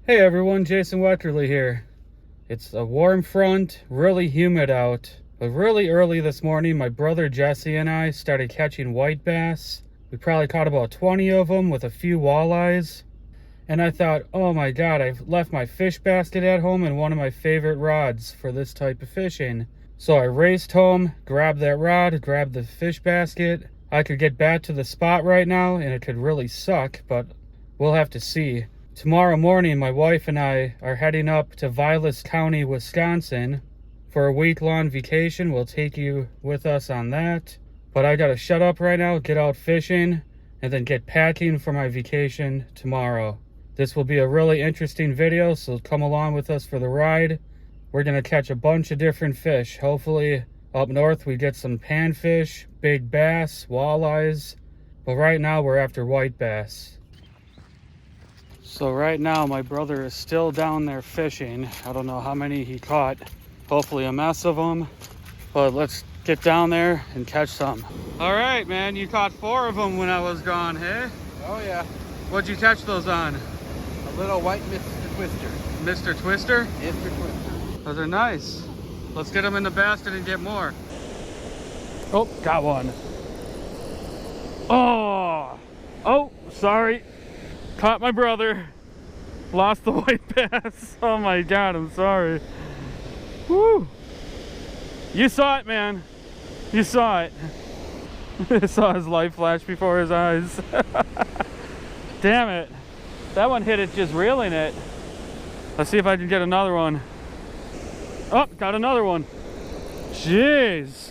Hey everyone, Jason Weckerle here. It's a warm front, really humid out, but really early this morning my brother Jesse and I started catching white bass. We probably caught about 20 of them with a few walleyes. And I thought, oh my god, I've left my fish basket at home and one of my favorite rods for this type of fishing. So I raced home, grabbed that rod, grabbed the fish basket. I could get back to the spot right now and it could really suck, but we'll have to see. Tomorrow morning, my wife and I are heading up to Vilas County, Wisconsin for a week-long vacation. We'll take you with us on that. But I gotta shut up right now, get out fishing, and then get packing for my vacation tomorrow. This will be a really interesting video, so come along with us for the ride. We're gonna catch a bunch of different fish. Hopefully, up north we get some panfish, big bass, walleyes. But right now we're after white bass. So right now my brother is still down there fishing. I don't know how many he caught. Hopefully a mess of them. But let's get down there and catch some. All right, man, you caught 4 of them when I was gone, hey? Oh yeah. What'd you catch those on? A little white Mr. Twister. Mr. Twister? Mr. Twister. Those are nice. Let's get them in the basket and get more. Oh, got one. Oh, sorry. Caught my brother. Lost the white bass. Oh my god, I'm sorry. Woo! You saw it, man. You saw it. I saw his light flash before his eyes. Damn it. That one hit it just reeling it. Let's see if I can get another one. Oh, got another one. Jeez.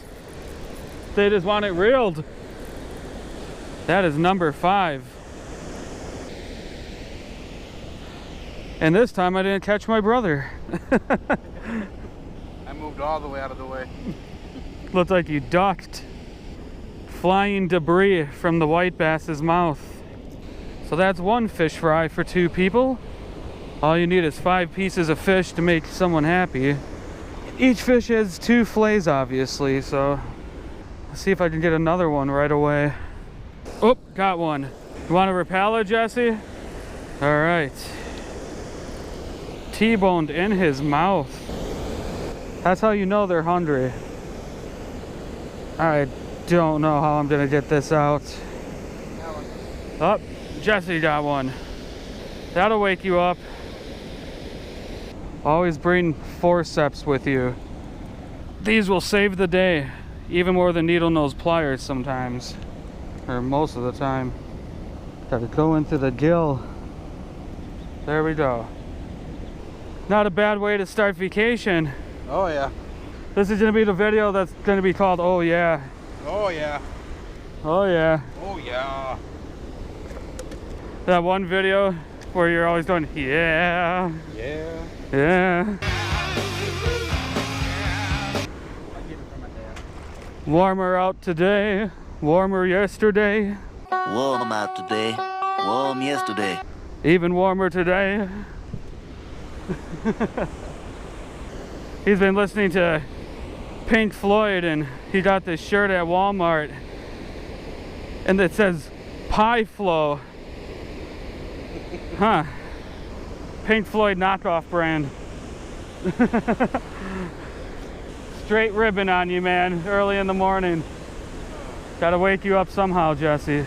They just want it reeled. That is number 5. And this time I didn't catch my brother. I moved all the way out of the way. Looked like you ducked flying debris from the white bass's mouth. So that's one fish fry for 2 people. All you need is 5 pieces of fish to make someone happy. Each fish has 2 fillets, obviously, so let's see if I can get another one right away. Oh, got one. You want to repel it, Jesse? All right. T-boned in his mouth. That's how you know they're hungry. I don't know how I'm gonna get this out. Oh, Jesse got one. That'll wake you up. Always bring forceps with you. These will save the day, even more than needle nose pliers sometimes, or most of the time. Gotta go into the gill. There we go. Not a bad way to start vacation. Oh yeah. This is gonna be the video that's gonna be called Oh Yeah. Oh yeah. Oh yeah. Oh yeah. That one video where you're always going, yeah. Yeah. Yeah. Warmer out today, warmer yesterday. Warm out today, warm yesterday. Even warmer today. He's been listening to Pink Floyd and he got this shirt at Walmart and it says Pie Flow. Huh. Pink Floyd knockoff brand. Straight ribbon on you, man, early in the morning. Gotta wake you up somehow, Jesse.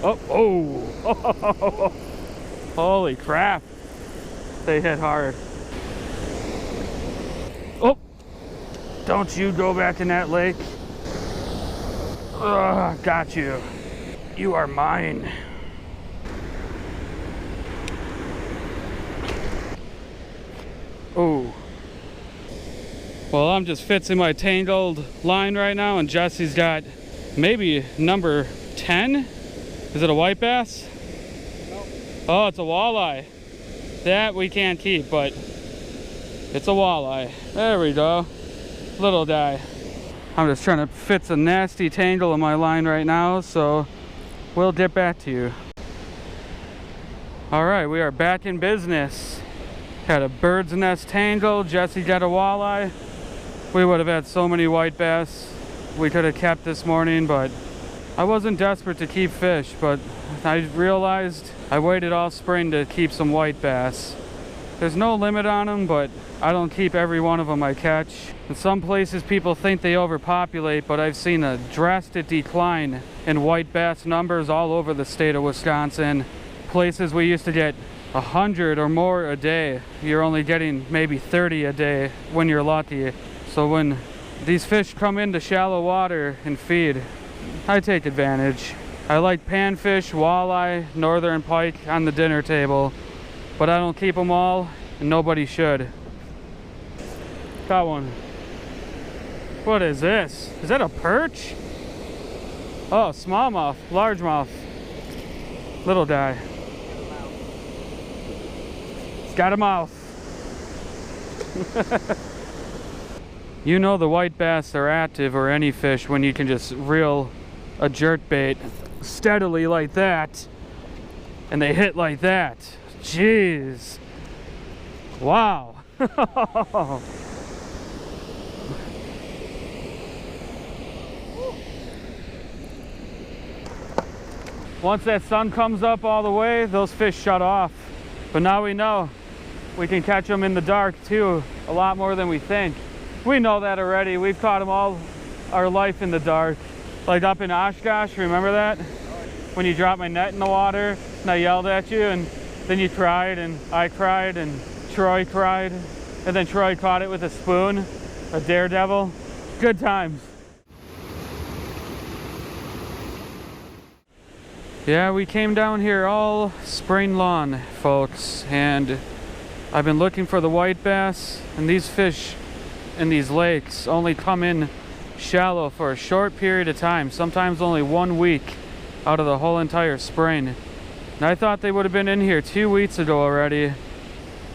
Oh. Holy crap. They hit hard. Oh, don't you go back in that lake. Ugh, got you. You are mine. Oh. Well, I'm just fixing my tangled line right now, and Jesse's got maybe number 10. Is it a white bass? Nope. Oh, it's a walleye. That we can't keep, but it's a walleye. There we go. Little guy. I'm just trying to fit a nasty tangle in my line right now, so we'll dip back to you. All right, we are back in business. Had a bird's nest tangle. Jesse got a walleye. We would have had so many white bass we could have kept this morning, but I wasn't desperate to keep fish, but I realized I waited all spring to keep some white bass. There's no limit on them, but I don't keep every one of them I catch. In some places people think they overpopulate, but I've seen a drastic decline in white bass numbers all over the state of Wisconsin. Places we used to get 100 or more a day, you're only getting maybe 30 a day when you're lucky. So when these fish come into shallow water and feed, I take advantage. I like panfish, walleye, northern pike on the dinner table, but I don't keep them all, and nobody should. Got one. What is this? Is that a perch? Oh, smallmouth, largemouth, little guy. It's got a mouth. You know the white bass are active, or any fish, when you can just reel a jerkbait steadily like that and they hit like that. Jeez. Wow. Once that sun comes up all the way, those fish shut off. But now we know we can catch them in the dark too, a lot more than we think. We know that already. We've caught them all our life in the dark. Like up in Oshkosh, remember that? When you dropped my net in the water and I yelled at you, and then you cried and I cried and Troy cried, and then Troy caught it with a spoon, a daredevil. Good times. Yeah, we came down here all spring long, folks, and I've been looking for the white bass, and these fish in these lakes only come in shallow for a short period of time, sometimes only 1 week out of the whole entire spring. And I thought they would have been in here 2 weeks ago already,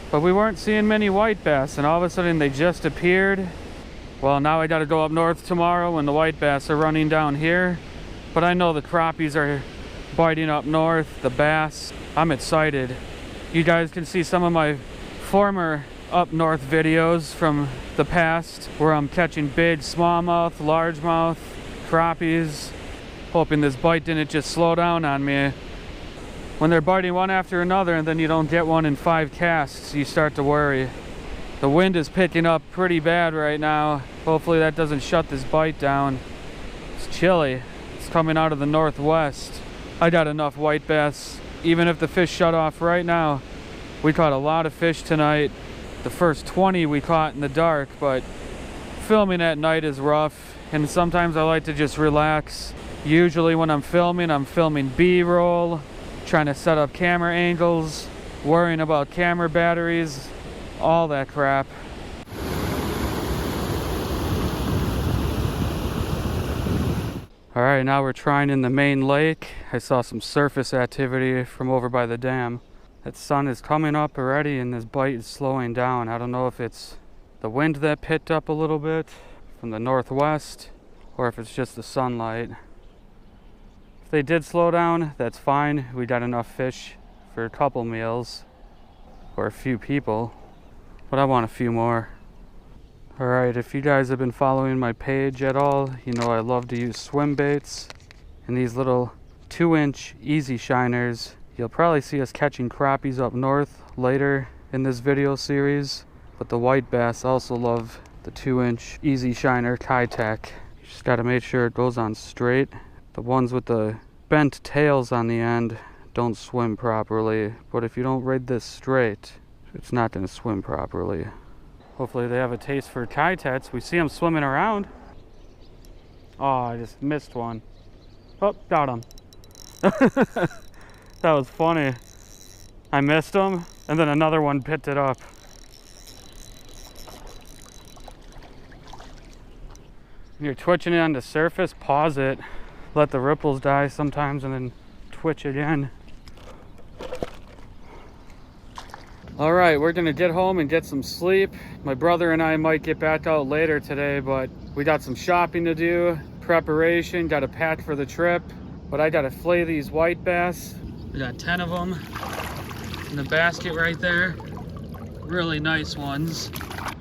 but we weren't seeing many white bass, and all of a sudden they just appeared. Well, now I gotta go up north tomorrow when the white bass are running down here, but I know the crappies are biting up north, the bass. I'm excited. You guys can see some of my former up north videos from the past where I'm catching big smallmouth, largemouth, crappies. Hoping this bite didn't just slow down on me. When they're biting one after another and then you don't get one in 5 casts, you start to worry. The wind is picking up pretty bad right now. Hopefully that doesn't shut this bite down. It's chilly. It's coming out of the northwest. I got enough white bass. Even if the fish shut off right now, we caught a lot of fish tonight. The first 20 we caught in the dark, but filming at night is rough, and sometimes I like to just relax. Usually when I'm filming B-roll, trying to set up camera angles, worrying about camera batteries, all that crap. Alright, now we're trying in the main lake. I saw some surface activity from over by the dam. That sun is coming up already and this bite is slowing down. I don't know if it's the wind that picked up a little bit from the northwest or if it's just the sunlight. If they did slow down, that's fine. We got enough fish for a couple meals or a few people, but I want a few more. Alright, if you guys have been following my page at all, you know I love to use swim baits and these little 2-inch easy shiners. You'll probably see us catching crappies up north later in this video series, but the white bass also love the 2-inch easy shiner Kitech. You just got to make sure it goes on straight. The ones with the bent tails on the end don't swim properly, but if you don't rig this straight, it's not going to swim properly. Hopefully they have a taste for Kitechs. We see them swimming around. Oh, I just missed one. Oh, got him. That was funny. I missed him, and then another one picked it up. When you're twitching it on the surface, pause it. Let the ripples die sometimes, and then twitch again. Alright, we're gonna get home and get some sleep. My brother and I might get back out later today, but we got some shopping to do, preparation, gotta pack for the trip. But I gotta flay these white bass. We got 10 of them in the basket right there. Really nice ones.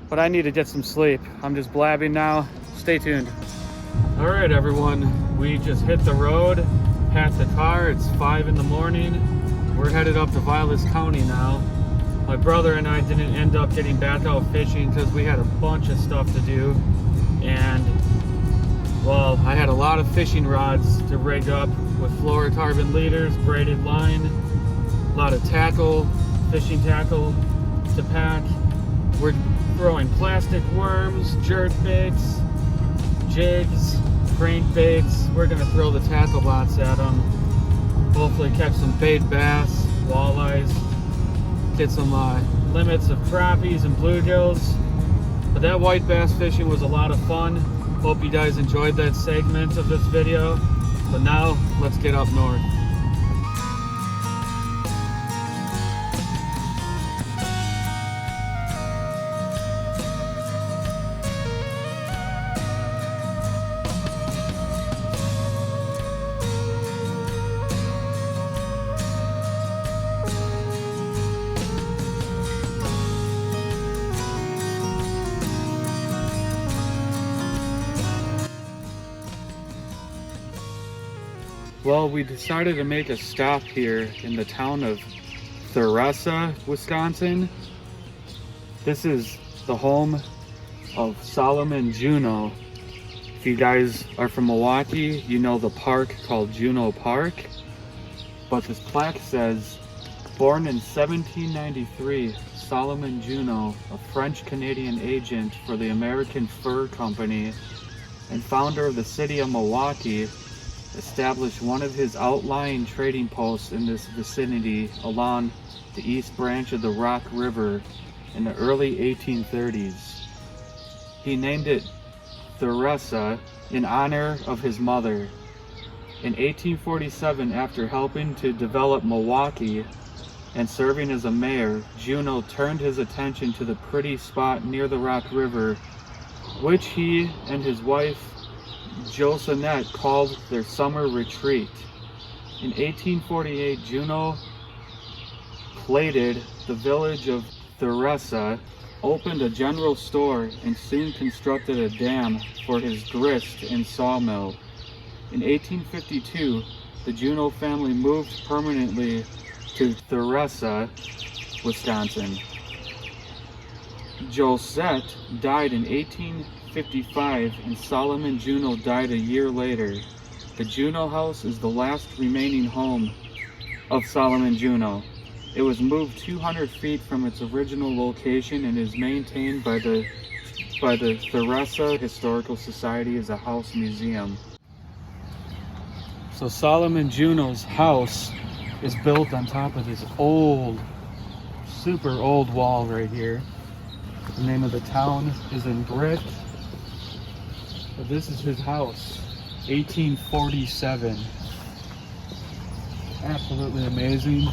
But I need to get some sleep. I'm just blabbing now. Stay tuned. Alright everyone, we just hit the road. packed the car. It's 5 in the morning. We're headed up to Vilas County now. My brother and I didn't end up getting back out fishing because we had a bunch of stuff to do. And, well, I had a lot of fishing rods to rig up with fluorocarbon leaders, braided line, a lot of tackle, fishing tackle to pack. We're throwing plastic worms, jerk baits, jigs, crankbaits. We're gonna throw the tackle bots at them. Hopefully catch some bait bass, walleyes, get some limits of crappies and bluegills. But that white bass fishing was a lot of fun. Hope you guys enjoyed that segment of this video. But now, let's get up north. Well, we decided to make a stop here in the town of Theresa, Wisconsin. This is the home of Solomon Juneau. If you guys are from Milwaukee, you know the park called Juneau Park. But this plaque says, born in 1793, Solomon Juneau, a French-Canadian agent for the American Fur Company and founder of the city of Milwaukee, established one of his outlying trading posts in this vicinity along the east branch of the Rock River in the early 1830s. He named it Theresa in honor of his mother. In 1847, after helping to develop Milwaukee and serving as a mayor, Juneau turned his attention to the pretty spot near the Rock River, which he and his wife Joseph called their summer retreat. In 1848, Juneau plated the village of Theresa, opened a general store, and soon constructed a dam for his grist and sawmill. In 1852, the Juneau family moved permanently to Theresa, Wisconsin. Josette died in 1855 and Solomon Juneau died a year later. The Juneau house is the last remaining home of Solomon Juneau. It was moved 200 feet from its original location and is maintained by the Theresa Historical Society as a house museum. So Solomon Juneau's house is built on top of this old, super old wall right here. The name of the town is in brick. But this is his house, 1847. Absolutely amazing.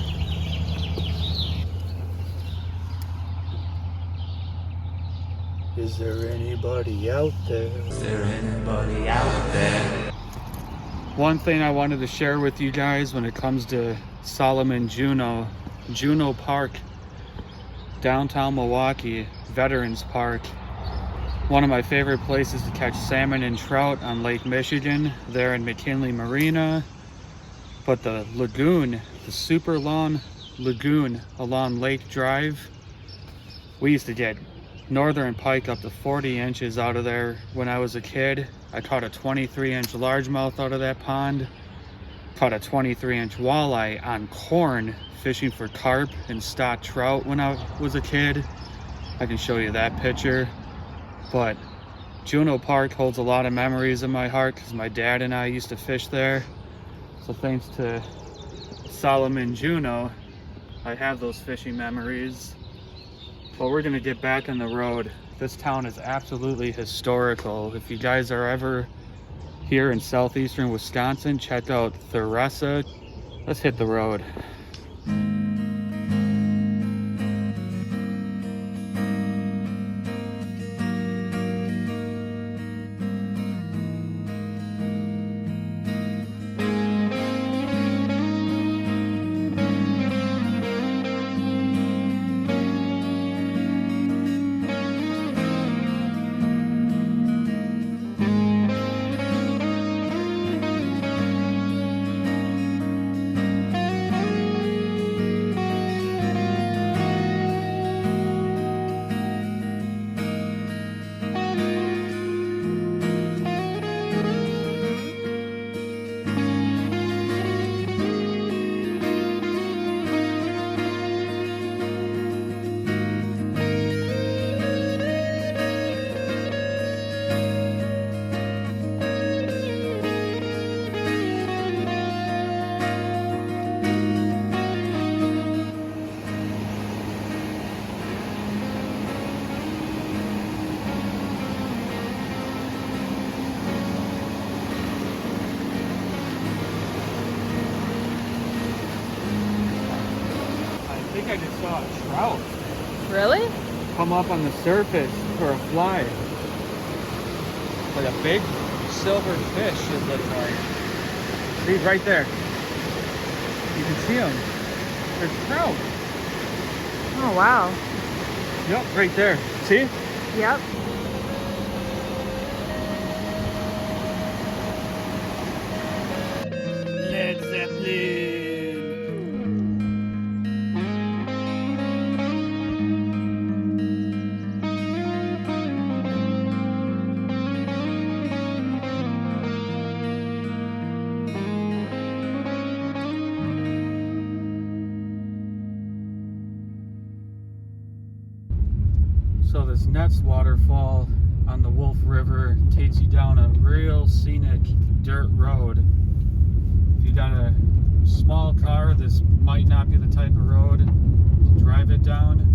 Is there anybody out there? Is there anybody out there? One thing I wanted to share with you guys when it comes to Solomon Juneau, Juneau Park, downtown Milwaukee, Veterans Park. One of my favorite places to catch salmon and trout on Lake Michigan, there in McKinley Marina. But the lagoon, the super long lagoon along Lake Drive, we used to get northern pike up to 40 inches out of there when I was a kid. I caught a 23-inch largemouth out of that pond. Caught a 23-inch walleye on corn fishing for carp and stock trout when I was a kid. I can show you that picture. But Juneau Park holds a lot of memories in my heart because my dad and I used to fish there. So thanks to Solomon Juneau, I have those fishing memories. But we're gonna get back on the road. This town is absolutely historical. If you guys are ever here in southeastern Wisconsin, check out Theresa. Let's hit the road. think I just saw a trout Really? come up on the surface for a fly. Like a big silver fish, it looks like. See, right there. You can see them. There's trout. Oh, wow. Yep, right there. See? Yep. Led Zeppelin. So this next waterfall on the Wolf River takes you down a real scenic dirt road. If you got a small car, this might not be the type of road to drive it down.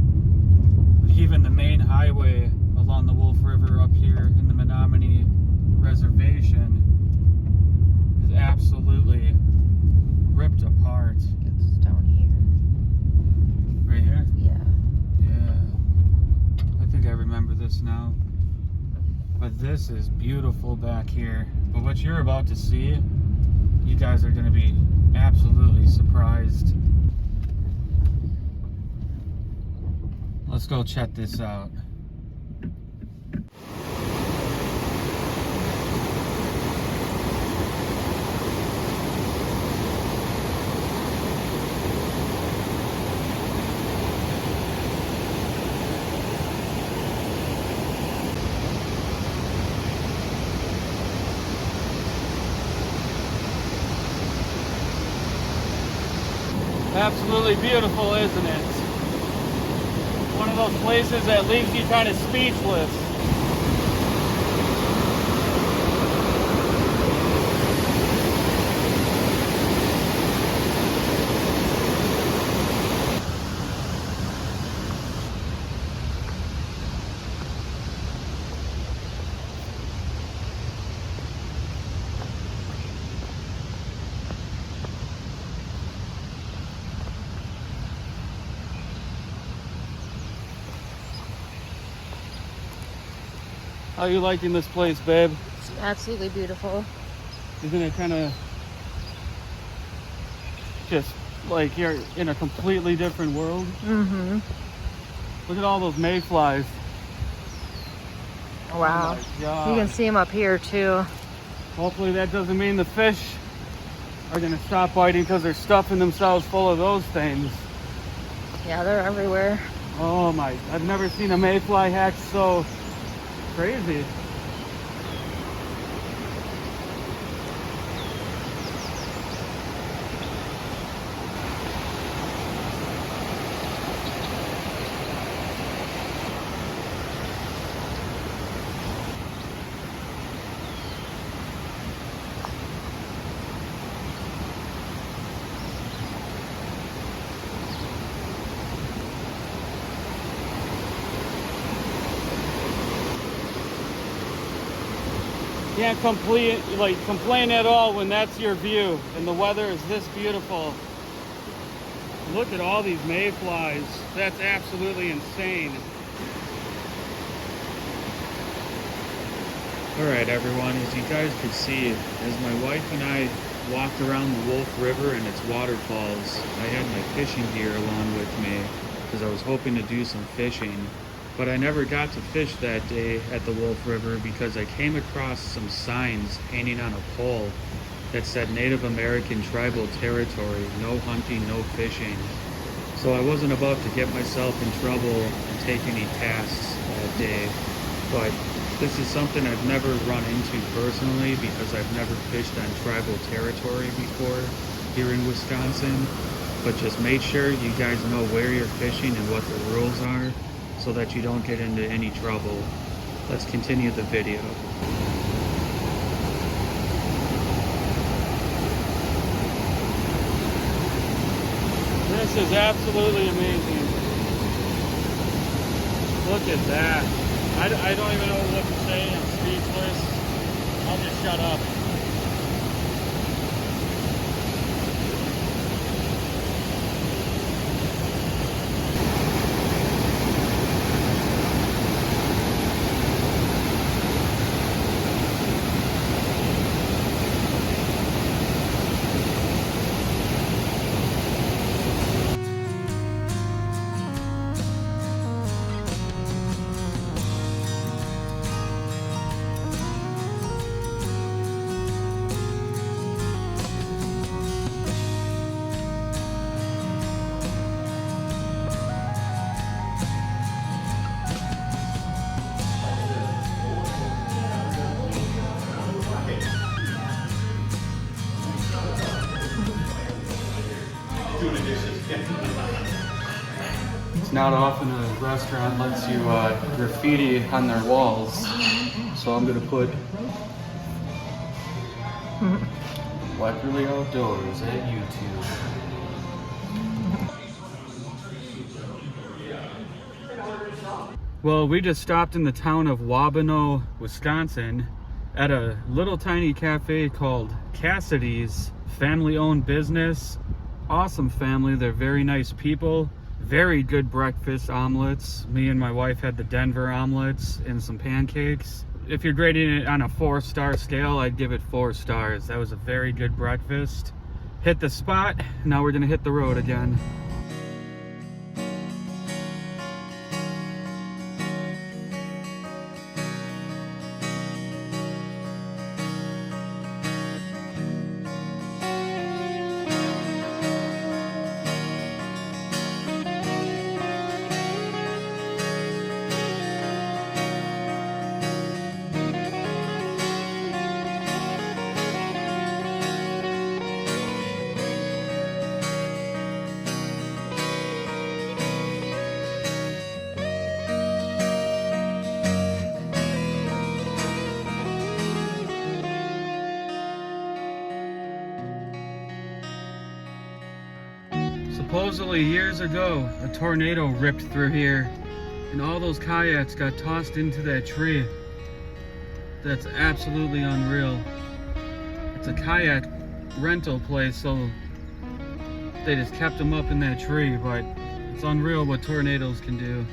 But even the main highway along the Wolf River up here in the Menominee Reservation is absolutely ripped apart. It's down here. Right here? Yeah. Yeah. I think I remember this now. But this is beautiful back here. But what you're about to see, you guys are going to be absolutely surprised. Let's go check this out. Absolutely beautiful, isn't it? One of those places that leaves you kind of speechless. How are you liking this place, babe? It's absolutely beautiful. Isn't it kind of just like you're in a completely different world? Mm-hmm. Look at all those mayflies. Wow. Oh my God. You can see them up here too. Hopefully that doesn't mean the fish are gonna stop biting because they're stuffing themselves full of those things. Yeah, they're everywhere. Oh my, I've never seen a mayfly hatch so crazy. Can't complain at all when that's your view and the weather is this beautiful. Look at all these mayflies. That's absolutely insane. Alright everyone, as you guys could see, as my wife and I walked around the Wolf River and its waterfalls, I had my fishing gear along with me because I was hoping to do some fishing. But I never got to fish that day at the Wolf River because I came across some signs hanging on a pole that said Native American tribal territory, no hunting, no fishing. So I wasn't about to get myself in trouble and take any tasks that day. But this is something I've never run into personally because I've never fished on tribal territory before here in Wisconsin. But just make sure you guys know where you're fishing and what the rules are, so that you don't get into any trouble. Let's continue the video. This is absolutely amazing. Look at that. I don't even know what to say. I'm speechless. I'll just shut up. not often a restaurant lets you graffiti on their walls. So I'm gonna put Weckerle Outdoors at YouTube. Well, we just stopped in the town of Wabeno, Wisconsin at a little tiny cafe called Cassidy's, family-owned business. Awesome family, they're very nice people. Very good breakfast omelets. Me and my wife had the Denver omelets and some pancakes. If you're grading it on a 4-star scale, I'd give it 4 stars. That was a very good breakfast. Hit the spot, now we're gonna hit the road again. Supposedly years ago, a tornado ripped through here and all those kayaks got tossed into that tree. That's absolutely unreal. It's a kayak rental place, so they just kept them up in that tree, but it's unreal what tornadoes can do.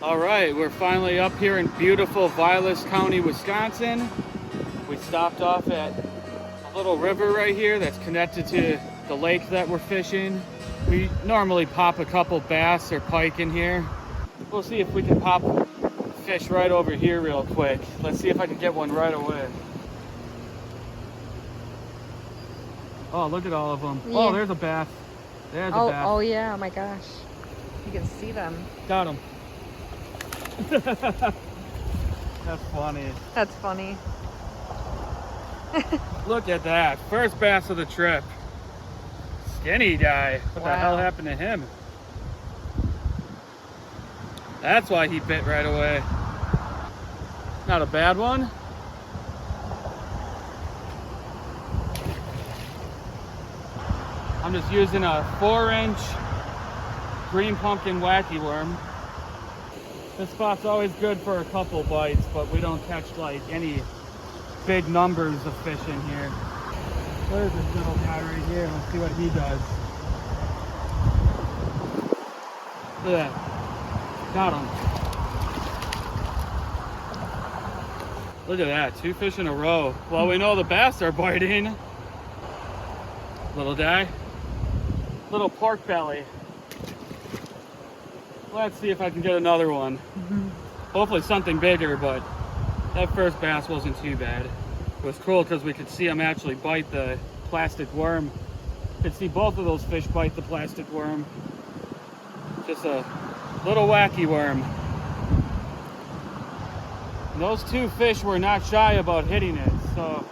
All right, we're finally up here in beautiful Vilas County, Wisconsin. We stopped off at a little river right here that's connected to the lake that we're fishing. We normally pop a couple bass or pike in here. We'll see if we can pop fish right over here real quick. Let's see if I can get one right away. Oh, look at all of them. Yeah. Oh, there's a bass. There's a bass. Oh yeah, oh my gosh. You can see them. Got him. That's funny. That's funny. Look at that. First bass of the trip. Skinny guy. What the hell happened to him? That's why he bit right away. Not a bad one. I'm just using a 4-inch green pumpkin wacky worm. This spot's always good for a couple bites, but we don't catch like any big numbers of fish in here. There's this little guy right here. Let's see what he does. Look at that. Got him. Look at that. 2 fish in a row. Well, we know the bass are biting. Little guy. Little pork belly. Let's see if I can get another one. Hopefully something bigger, but that first bass wasn't too bad. It was cool because we could see him actually bite the plastic worm. Could see both of those fish bite the plastic worm. Just a little wacky worm. And those 2 fish were not shy about hitting it, so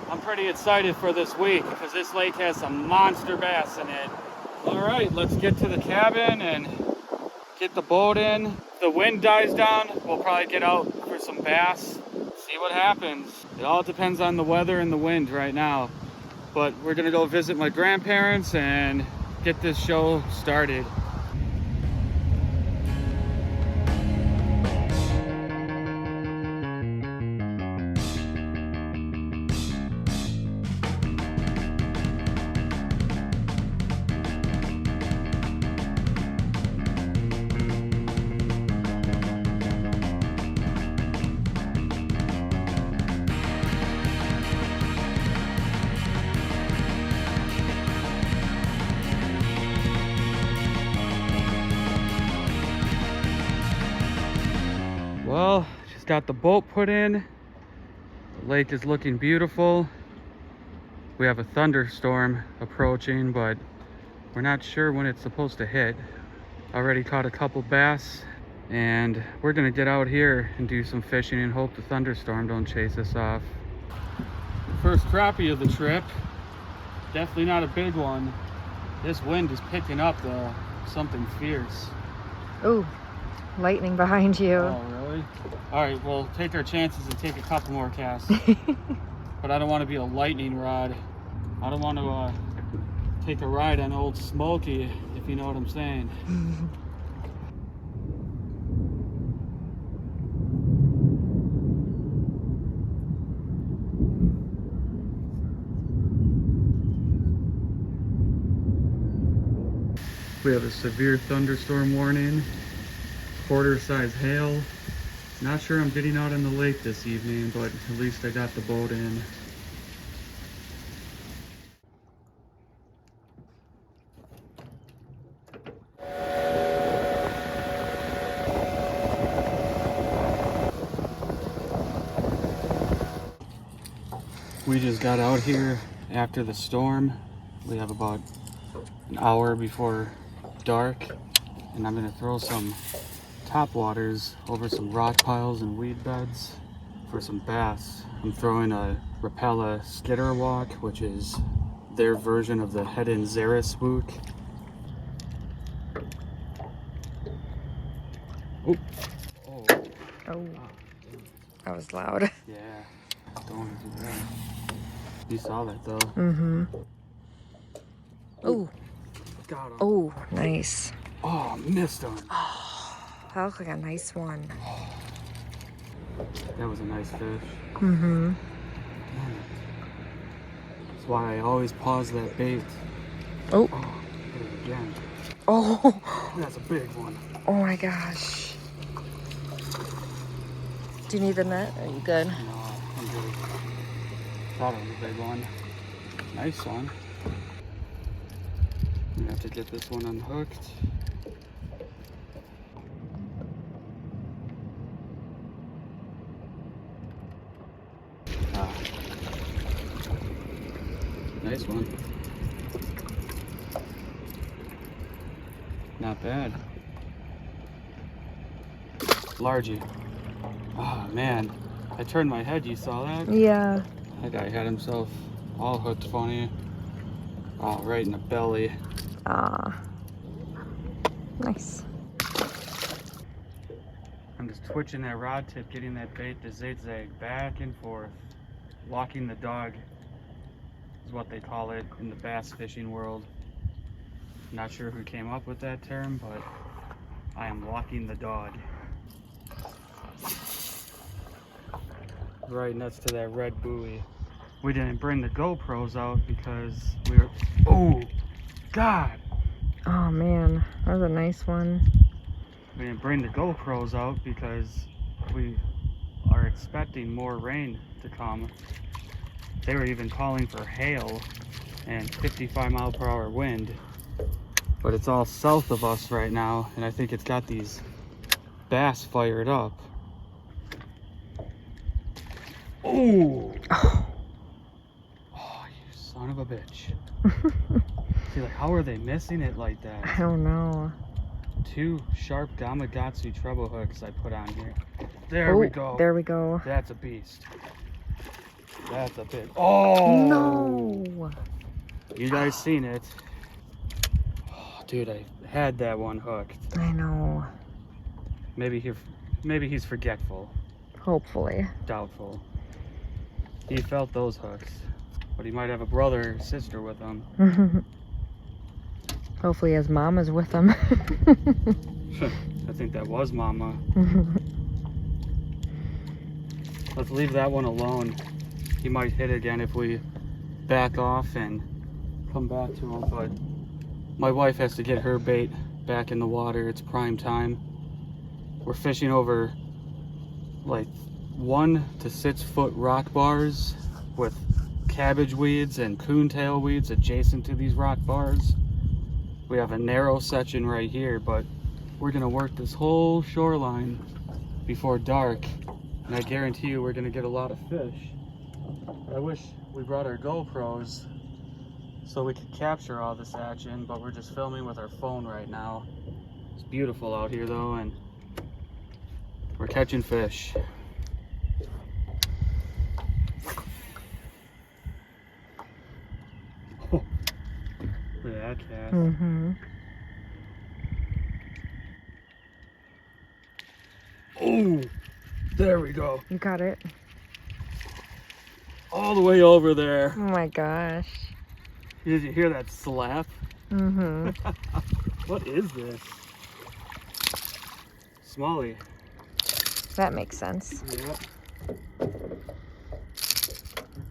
I'm pretty excited for this week because this lake has some monster bass in it. All right, let's get to the cabin and get the boat in. If the wind dies down, we'll probably get out for some bass. See what happens. It all depends on the weather and the wind right now. But we're gonna go visit my grandparents and get this show started. Well, just got the boat put in. The lake is looking beautiful. We have a thunderstorm approaching, but we're not sure when it's supposed to hit. Already caught a couple bass, and we're gonna get out here and do some fishing and hope the thunderstorm don't chase us off. First crappie of the trip. Definitely not a big one. This wind is picking up though, something fierce. Ooh, lightning behind you. Oh, really? All right, we'll take our chances and take a couple more casts. But I don't want to be a lightning rod. I don't want to take a ride on Old Smoky, if you know what I'm saying. We have a severe thunderstorm warning, quarter-size hail. Not sure I'm getting out in the lake this evening, but at least I got the boat in. We just got out here after the storm. We have about an hour before dark, and I'm gonna throw some topwaters over some rock piles and weed beds for some bass. I'm throwing a Rapella skitter walk, which is their version of the head and Zara spook. Oh. Oh. Oh, that was loud. Yeah, don't want to do that. You saw that though. Mm-hmm. Oh. Got him. Oh, nice. Oh, missed him. That looked like a nice one. That was a nice fish. Mm-hmm. That's why I always pause that bait. Oh. Oh, hit it again. Oh. That's a big one. Oh my gosh. Do you need the net? Are you good? No, I'm good. Thought it was a big one. Nice one. I'm gonna have to get this one unhooked. Ah. Nice one. Not bad. Largy. Oh man, I turned my head, you saw that? Yeah. That guy had himself all hooked funny. Oh, right in the belly. Ah. Nice. I'm just twitching that rod tip, getting that bait to zigzag back and forth. Walking the dog is what they call it in the bass fishing world. Not sure who came up with that term, but I am walking the dog. Right next to that red buoy. We didn't bring the GoPros out because we were, oh, God. Oh man, that was a nice one. We didn't bring the GoPros out because we are expecting more rain to come. They were even calling for hail and 55-mile-per-hour wind. But it's all south of us right now, and I think it's got these bass fired up. Oh! Oh, you son of a bitch. See, like, how are they missing it like that? I don't know. 2 sharp Gamakatsu treble hooks I put on here. There we go. There we go. That's a beast. That's a big. Oh! No! You guys seen it. Oh, dude, I had that one hooked. I know. Maybe he's forgetful. Hopefully. Doubtful. He felt those hooks. But he might have a brother or sister with him. Hopefully his mom is with him. I think that was Mama. Let's leave that one alone. He might hit again if we back off and come back to him, but my wife has to get her bait back in the water. It's prime time. We're fishing over like 1 to 6 foot rock bars with cabbage weeds and coontail weeds adjacent to these rock bars. We have a narrow section right here, but we're gonna work this whole shoreline before dark, and I guarantee you we're gonna get a lot of fish. I wish we brought our GoPros so we could capture all this action, but we're just filming with our phone right now. It's beautiful out here though, and we're catching fish. Look at that cast. Mm-hmm. Oh, there we go. You got it. All the way over there. Oh my gosh. Did you hear that slap? Mm-hmm. What is this? Smallie. That makes sense. Yep.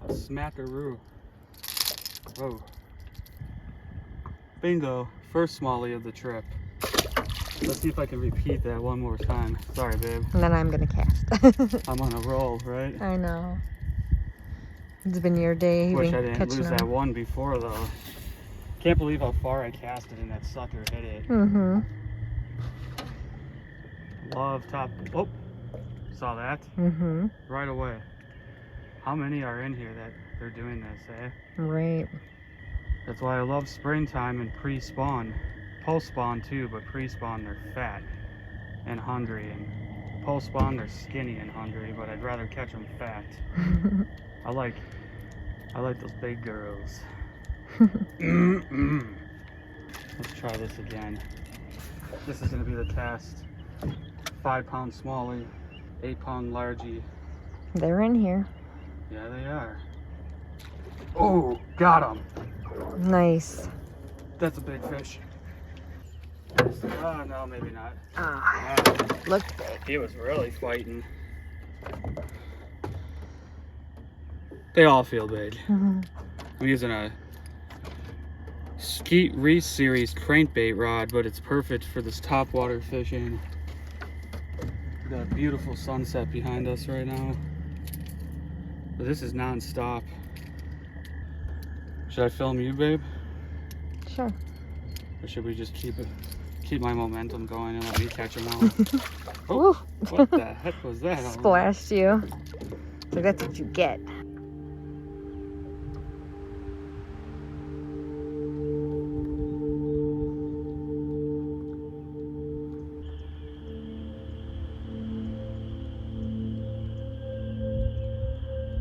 A smackaroo. Whoa. Bingo. First smallie of the trip. Let's see if I can repeat that one more time. Sorry, babe. And then I'm gonna cast. I'm on a roll, right? I know. It's been your day. You've Wish been I didn't catching lose them. that one before, though. Can't believe how far I casted and that sucker hit it. Mm-hmm. Love top. Oh, saw that? Mm-hmm. Right away. How many are in here that they're doing this, eh? Right. That's why I love springtime and pre-spawn. Post-spawn too, but pre-spawn they're fat and hungry, and post-spawn they're skinny and hungry, but I'd rather catch them fat. I like those big girls. Let's try this again. This is gonna be the cast. 5-pound smallie, 8-pound largie. They're in here. Yeah, they are. Oh, got him. Nice. That's a big fish. Oh, no, maybe not. Ah, looked big. He was really fighting. They all feel big. Mm-hmm. I'm using a Skeet Reese series crankbait rod, but it's perfect for this topwater fishing. We've got a beautiful sunset behind us right now. But this is non-stop. Should I film you, babe? Sure. Or should we just keep my momentum going and let me catch them all? Ooh. What the heck was that? Splashed you. So that's what you get.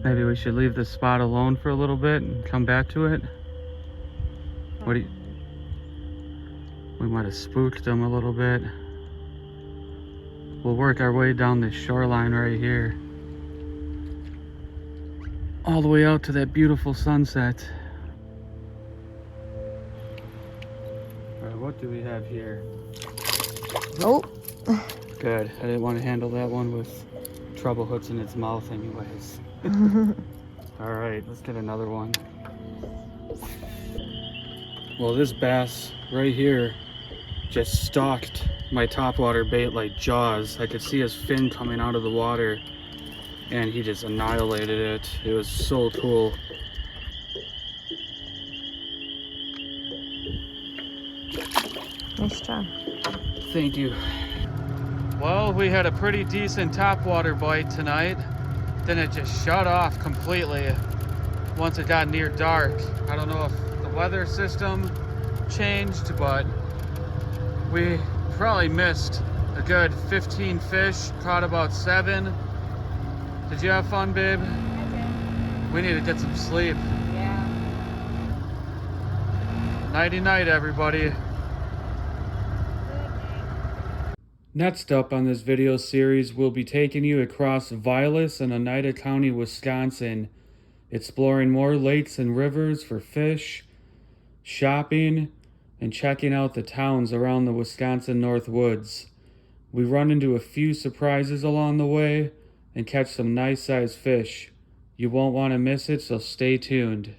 Maybe we should leave this spot alone for a little bit and come back to it. What do you... We might have spooked them a little bit. We'll work our way down this shoreline right here. All the way out to that beautiful sunset. Alright, what do we have here? Oh. Good. I didn't want to handle that one with trouble hooks in its mouth anyways. Alright, let's get another one. Well, this bass right here just stalked my topwater bait like Jaws. I could see his fin coming out of the water and he just annihilated it. It was so cool. Nice job. Thank you. Well, we had a pretty decent topwater bite tonight. Then it just shut off completely once it got near dark. I don't know if the weather system changed, but we probably missed a good 15 fish, caught about 7. Did you have fun, babe? I did. We need to get some sleep. Yeah. Nighty-night, everybody. Next up on this video series, we'll be taking you across Vilas and Oneida County, Wisconsin, exploring more lakes and rivers for fish, shopping, and checking out the towns around the Wisconsin Northwoods. We run into a few surprises along the way and catch some nice sized fish. You won't want to miss it, so stay tuned.